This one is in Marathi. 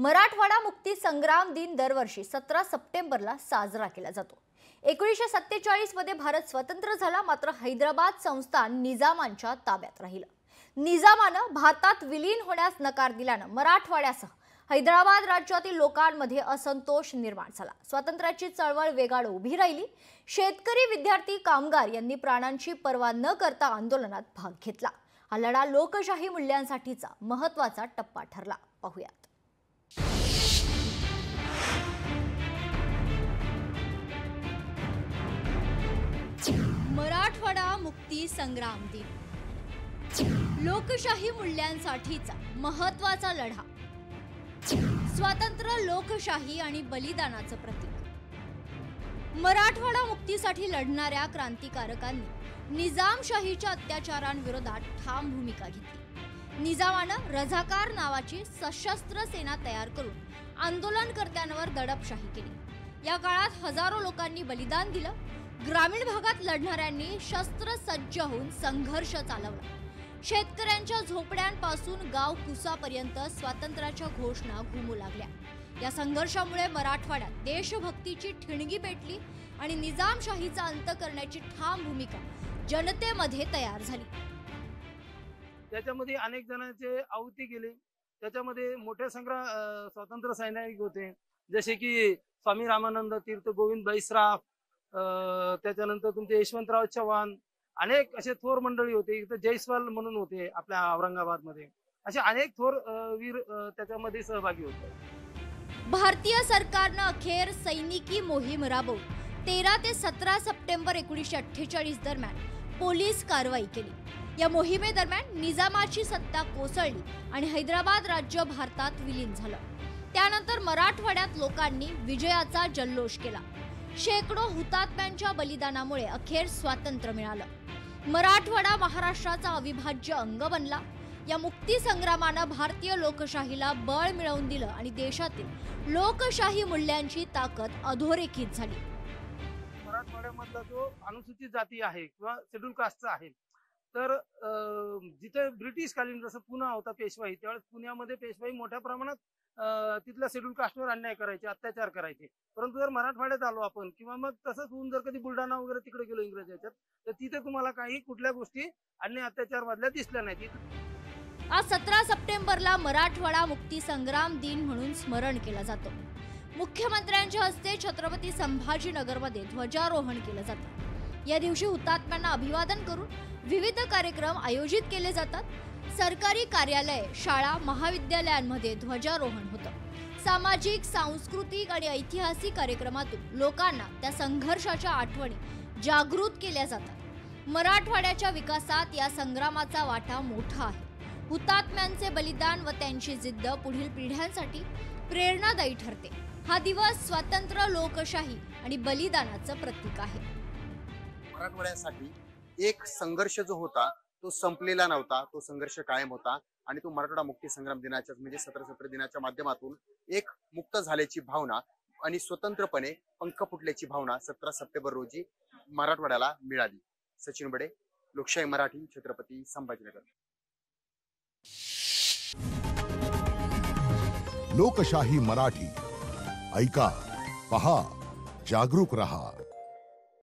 मराठवाडा मुक्ती संग्राम दिन दरवर्षी 17 सप्टेंबरला साजरा केला जातो। 1947 मध्ये भारत स्वतंत्र झाला, मात्र हैदराबाद संस्थान निजामांच्या ताब्यात राहिलं। निजामानं भारतात विलीन होण्यास नकार दिल्यानं मराठवाड्यासह हैदराबाद राज्यातील लोकांमध्ये असंतोष निर्माण झाला। स्वातंत्र्याची चळवळ वेगाने उभी राहिली। शेतकरी, विद्यार्थी, कामगार यांनी प्राणांची पर्वा न करता आंदोलनात भाग घेतला। हा लढा लोकशाही मूल्यांसाठीचा महत्त्वाचा टप्पा ठरला। पाहूयात। मराठवाडा मुक्ती संग्राम दिन, लोकशाही मूल्यांसाठीचा महत्त्वाचा लढा, स्वातंत्र्य, लोकशाही आणि बलिदानाचं प्रतीक। मराठवाडा मुक्तीसाठी लढणाऱ्या क्रांतिकारकांनी निजामशाहीच्या अत्याचारांविरोधात ठाम भूमिका घेतली। निजामानं रझाकार नावाची सशस्त्र सेना तयार करून आंदोलनकर्त्यांवर दडपशाही केली। या काळात हजारो लोकांनी बलिदान दिलं। ग्रामीण भागात लढणाऱ्यांनी शस्त्रसज्ज होऊन संघर्ष चालवला। शेतकऱ्यांच्या झोपड्यांपासून गाव कुसापर्यंत स्वातंत्र्याच्या घोषणा घुमू लागल्या। या संघर्षामुळे मराठवाड्यात देशभक्तीची ठिणगी पेटली आणि निजामशाहीचा अंत करण्याची ठाम भूमिका जनतेमध्ये तयार झाली। त्याच्यामध्ये अनेक जणांचे आहुती गेले। त्याच्यामध्ये मोठे स्वातंत्र्य सैनिक होते, जसे की स्वामी रामानंद तीर्थ, गोविंद बैसराव, त्याच्यानंतर तुमचे यशवंतराव चव्हाण, अनेक असे थोर मंडळी होते। इथे जयस्वाल म्हणून होते आपल्या औरंगाबाद मध्ये। असे अनेक थोर वीर त्याच्यामध्ये सहभागी होते। भारतीय सरकारनं अखेर सैनिकी मोहीम राबवून 13 ते 17 सप्टेंबर 1948 दरम्यान पोलीस कारवाई केली। या मोहिमेदरम्यान निजामाची सत्ता कोसळली आणि हैदराबाद राज्य भारतात विलीन झालं। त्यानंतर मराठवाड्यात लोकांनी विजयाचा जल्लोष केला। शेकडो हुतात्म्यांच्या बलिदानामुळे अखेर स्वातंत्र्य मिळालं। मराठवाडा महाराष्ट्राचा अविभाज्य अंग बनला। या मुक्ती संग्रामानं भारतीय लोकशाहीला बळ मिळवून दिलं आणि देशातील लोकशाही मूल्यांची ताकद अधोरेखित झाली। मराठवाड्यामधला जो अनुसूचित जाती आहे किंवा शेड्यूल कास्टचा आहे, तर जिथे ब्रिटिश कालीन जसं पुणा होता पेशवाई, त्यावेळेस पुण्यामध्ये पेशवाई मोठ्या प्रमाणात तिथल्या शेड्यूल कास्टवर अन्याय करायचे, अत्याचार करायचे। परंतु जर मराठवाड्यात आलो आपण किंवा मग तसंच होऊन जर कधी बुलढाणा वगैरे तिकडे गेलो इंग्रज याच्यात, तर तिथे तुम्हाला काही कुठल्या गोष्टी अन्याय अत्याचार मधल्या दिसल्या नाहीत। आज 17 सप्टेंबरला मराठवाडा मुक्ती संग्राम दिन म्हणून स्मरण केलं जातं। मुख्यमंत्र्यांच्या हस्ते छत्रपती संभाजीनगरमध्ये ध्वजारोहण केलं जातं। या दिवशी हुतात्म्यांना अभिवादन करून विविध कार्यक्रम आयोजित केले जातात। सरकारी कार्यालय, शाळा, महाविद्यालयांमध्ये ध्वजारोहण होतं। सामाजिक, सांस्कृतिक आणि ऐतिहासिक कार्यक्रमातून लोकांना त्या संघर्षाच्या आठवणी जागृत केल्या जातात। मराठवाड्याच्या विकासात या संग्रामाचा वाटा मोठा आहे। हुतात्म्यांचे बलिदान व त्यांची जिद्द पुढील पिढ्यांसाठी प्रेरणादायी ठरते। हा दिवस स्वातंत्र्य, लोकशाही आणि बलिदानाचं प्रतीक आहे। मराठवाड्यासाठी एक संघर्ष जो होता तो संपलेला नव्हता, तो संघर्ष कायम होता आणि तो मराठवाडा मुक्ती संग्राम दिनाच्या म्हणजे 17 सप्टेंबर दिनाच्या माध्यमातून एक मुक्त झाल्याची भावना आणि स्वतंत्रपणे पंख फुटल्याची भावना 17 सप्टेंबर रोजी मराठवाड्याला मिळाली। सचिन बडे, लोकशाही मराठी, छत्रपती संभाजीनगर। लोकशाही मराठी, ऐका, पहा, जागरूक रहा।